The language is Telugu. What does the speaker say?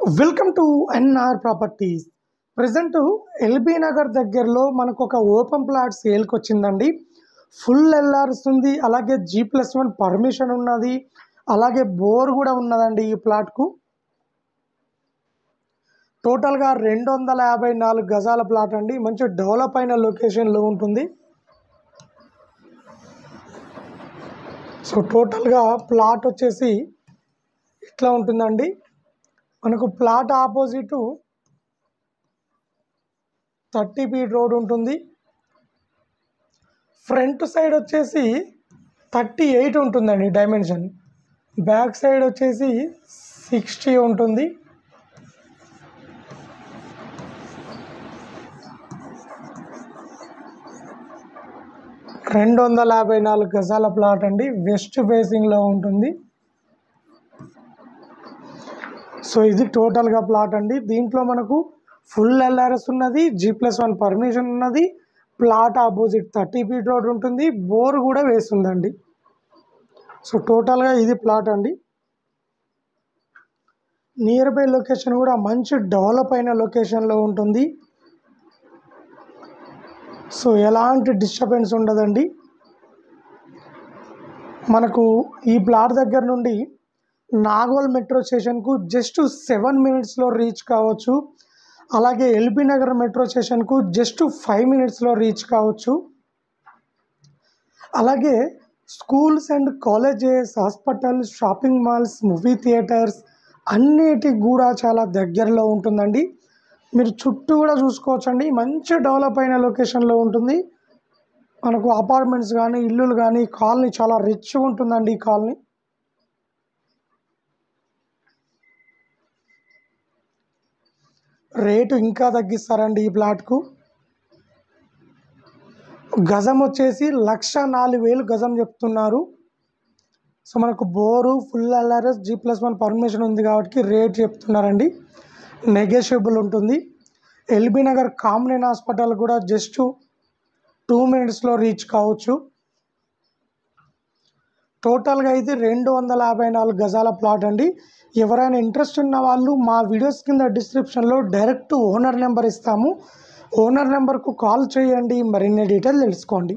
Welcome to NR properties. Present LB Nagar దగ్గరలో మనకు ఒక ఓపెన్ ప్లాట్ సేల్కి వచ్చిందండి. ఫుల్ ఎల్ఆర్స్ ఉంది, అలాగే G+1 పర్మిషన్ ఉన్నది, అలాగే బోర్ కూడా ఉన్నదండి ఈ ప్లాట్కు. టోటల్గా 254 గజాల ప్లాట్ అండి. మంచి డెవలప్ అయిన లొకేషన్లో ఉంటుంది. సో టోటల్గా ప్లాట్ వచ్చేసి ఇట్లా ఉంటుందండి. మనకు ప్లాట్ ఆపోజిట్ 30 ఫీట్ రోడ్ ఉంటుంది. ఫ్రంట్ సైడ్ వచ్చేసి 38 ఉంటుందండి డైమెన్షన్. బ్యాక్ సైడ్ వచ్చేసి 60 ఉంటుంది. రెండు 254 గజాల ప్లాట్ అండి. వెస్ట్ ఫేసింగ్లో ఉంటుంది. సో ఇది టోటల్గా ప్లాట్ అండి. దీంట్లో మనకు ఫుల్ ఎల్ఆర్ఎస్ ఉన్నది, G+1 పర్మిషన్ ఉన్నది, ప్లాట్ ఆపోజిట్ 30 ఫీట్ రోడ్ ఉంటుంది, బోర్ కూడా వేస్తుందండి. సో టోటల్గా ఇది ప్లాట్ అండి. నియర్ బై లొకేషన్ కూడా మంచి డెవలప్ అయిన లొకేషన్లో ఉంటుంది. సో ఎలాంటి డిస్టర్బెన్స్ ఉండదండి. మనకు ఈ ప్లాట్ దగ్గర నుండి నాగోల్ మెట్రో స్టేషన్కు జస్ట్ 7 మినిట్స్లో రీచ్ కావచ్చు. అలాగే ఎల్బీ నగర్ మెట్రో స్టేషన్కు జస్ట్ 5 మినిట్స్లో రీచ్ కావచ్చు. అలాగే schools and colleges, hospitals, shopping malls, movie theatres అన్నిటికి కూడా చాలా దగ్గరలో ఉంటుందండి. మీరు చుట్టూ కూడా చూసుకోవచ్చండి. మంచి డెవలప్ అయిన లొకేషన్లో ఉంటుంది. మనకు అపార్ట్మెంట్స్ కానీ, ఇల్లులు కానీ, కాలనీ చాలా రిచ్గా ఉంటుందండి. ఈ కాలనీ రేటు ఇంకా తగ్గిస్తారండి ఈ ప్లాట్కు. గజం వచ్చేసి 1,04,000 గజం చెప్తున్నారు. సో మనకు bore, full LRS, G+1 permission ఉంది కాబట్టి రేట్ చెప్తున్నారండి. నెగోషియబుల్ ఉంటుంది. ఎల్బీ నగర్ కామన్ హాస్పిటల్ కూడా జస్ట్ 2 మినిట్స్లో రీచ్ కావచ్చు. టోటల్గా ఇది 254 గజాల ప్లాట్ అండి. ఎవరైనా ఇంట్రెస్ట్ ఉన్న వాళ్ళు మా వీడియోస్ కింద డిస్క్రిప్షన్లో డైరెక్ట్ ఓనర్ నెంబర్ ఇస్తాము. ఓనర్ నెంబర్కు కాల్ చేయండి, మరిన్ని డీటెయిల్ తెలుసుకోండి.